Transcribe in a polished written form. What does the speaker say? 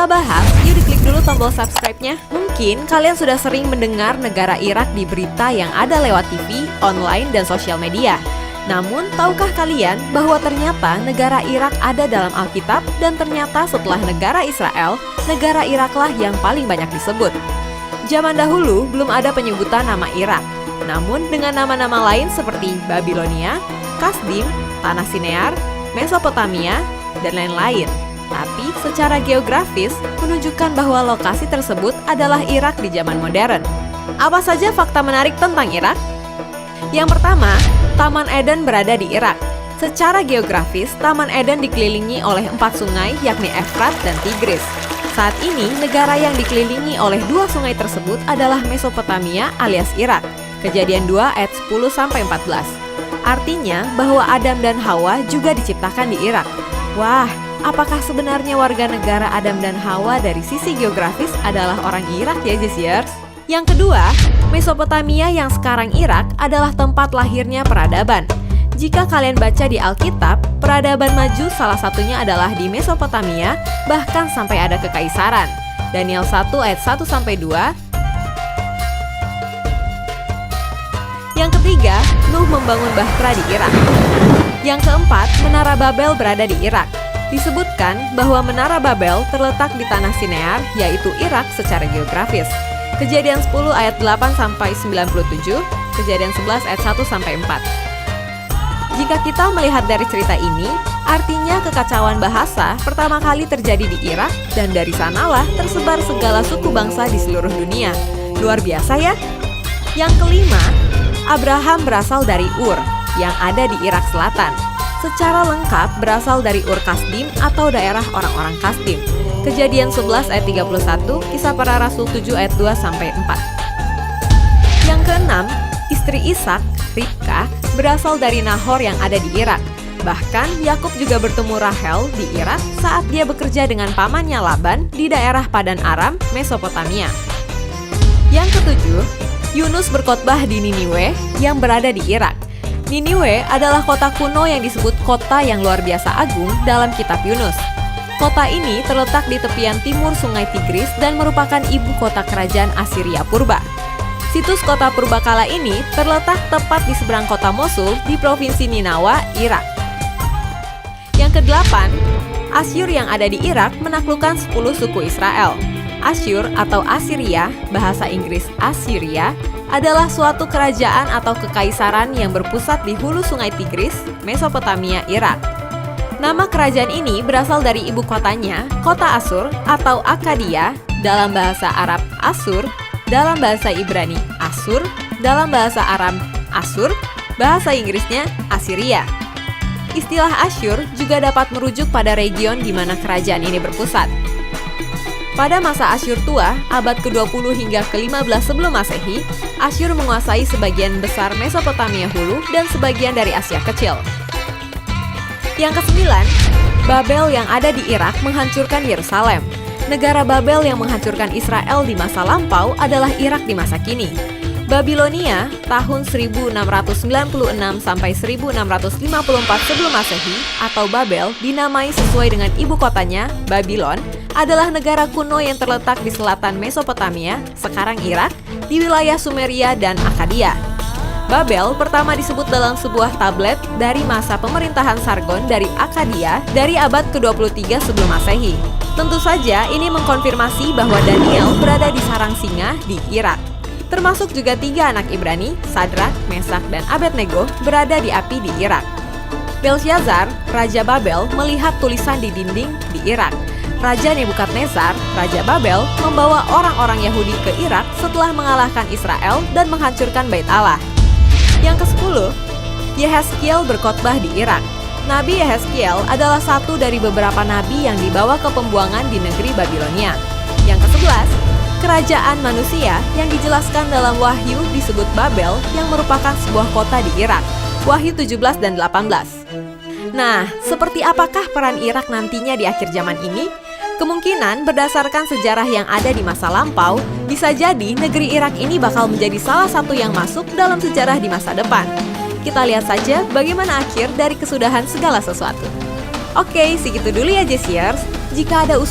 kita bahas, yuk diklik dulu tombol subscribe-nya. Mungkin kalian sudah sering mendengar negara Irak di berita yang ada lewat TV, online, dan sosial media. Namun, tahukah kalian bahwa ternyata negara Irak ada dalam Alkitab dan ternyata setelah negara Israel, negara Iraklah yang paling banyak disebut. Zaman dahulu belum ada penyebutan nama Irak, namun dengan nama-nama lain seperti Babilonia, Kasdim, Tanah Sinear, Mesopotamia, dan lain-lain. Tapi secara geografis menunjukkan bahwa lokasi tersebut adalah Irak di zaman modern. Apa saja fakta menarik tentang Irak? Yang pertama, Taman Eden berada di Irak. Secara geografis, Taman Eden dikelilingi oleh 4 sungai yakni Efrat dan Tigris. Saat ini, negara yang dikelilingi oleh 2 sungai tersebut adalah Mesopotamia alias Irak. Kejadian 2 ayat 10-14. Artinya bahwa Adam dan Hawa juga diciptakan di Irak. Wah, apakah sebenarnya warga negara Adam dan Hawa dari sisi geografis adalah orang Irak ya, Jesiers? Yang kedua, Mesopotamia yang sekarang Irak adalah tempat lahirnya peradaban. Jika kalian baca di Alkitab, peradaban maju salah satunya adalah di Mesopotamia, bahkan sampai ada kekaisaran. Daniel 1 ayat 1-2. Yang ketiga, Nuh membangun Bahtera di Irak. Yang keempat, Menara Babel berada di Irak. Disebutkan bahwa Menara Babel terletak di Tanah Sinear, yaitu Irak secara geografis. Kejadian 10 ayat 8-97, Kejadian 11 ayat 1-4. Jika kita melihat dari cerita ini, artinya kekacauan bahasa pertama kali terjadi di Irak dan dari sanalah tersebar segala suku bangsa di seluruh dunia. Luar biasa ya? Yang kelima, Abraham berasal dari Ur, yang ada di Irak Selatan. Secara lengkap berasal dari Ur Kasdim atau daerah orang-orang Kasdim. Kejadian 11 ayat 31, Kisah Para Rasul 7 ayat 2-4. Yang keenam, istri Ishak, Ribka, berasal dari Nahor yang ada di Irak. Bahkan Yakub juga bertemu Rahel di Irak saat dia bekerja dengan pamannya Laban di daerah Padan Aram, Mesopotamia. Yang ketujuh, Yunus berkhotbah di Niniwe yang berada di Irak. Niniwe adalah kota kuno yang disebut kota yang luar biasa agung dalam kitab Yunus. Kota ini terletak di tepian timur sungai Tigris dan merupakan ibu kota kerajaan Assyria purba. Situs kota purbakala ini terletak tepat di seberang kota Mosul di provinsi Ninawa, Irak. Yang kedelapan, Asyur yang ada di Irak menaklukkan 10 suku Israel. Asyur atau Assyria, bahasa Inggris Assyria, adalah suatu kerajaan atau kekaisaran yang berpusat di hulu sungai Tigris, Mesopotamia, Irak. Nama kerajaan ini berasal dari ibu kotanya, kota Asur atau Akkadia, dalam bahasa Arab Asur, dalam bahasa Ibrani Asur, dalam bahasa Aram Asur, bahasa Inggrisnya Assyria. Istilah Asyur juga dapat merujuk pada region di mana kerajaan ini berpusat. Pada masa Asyur tua, abad ke-20 hingga ke-15 sebelum Masehi, Asyur menguasai sebagian besar Mesopotamia hulu dan sebagian dari Asia Kecil. Yang kesembilan, Babel yang ada di Irak menghancurkan Yerusalem. Negara Babel yang menghancurkan Israel di masa lampau adalah Irak di masa kini. Babilonia tahun 1696 sampai 1654 sebelum Masehi atau Babel dinamai sesuai dengan ibu kotanya, Babylon, adalah negara kuno yang terletak di selatan Mesopotamia, sekarang Irak, di wilayah Sumeria dan Akkadia. Babel pertama disebut dalam sebuah tablet dari masa pemerintahan Sargon dari Akkadia dari abad ke-23 sebelum Masehi. Tentu saja ini mengkonfirmasi bahwa Daniel berada di sarang singa di Irak. Termasuk juga 3 anak Ibrani, Sadrak, Mesak, dan Abednego berada di api di Irak. Belshazzar, Raja Babel, melihat tulisan di dinding di Irak. Raja Nebukadnezar, Raja Babel, membawa orang-orang Yahudi ke Irak setelah mengalahkan Israel dan menghancurkan Bait Allah. Yang ke-10, Yehezkiel berkhotbah di Irak. Nabi Yehezkiel adalah satu dari beberapa nabi yang dibawa ke pembuangan di negeri Babilonia. Yang ke-11, kerajaan manusia yang dijelaskan dalam Wahyu disebut Babel yang merupakan sebuah kota di Irak. Wahyu 17 dan 18. Nah, seperti apakah peran Irak nantinya di akhir zaman ini? Kemungkinan berdasarkan sejarah yang ada di masa lampau, bisa jadi negeri Irak ini bakal menjadi salah satu yang masuk dalam sejarah di masa depan. Kita lihat saja bagaimana akhir dari kesudahan segala sesuatu. Oke, segitu dulu ya Jesiers. Jika ada usulan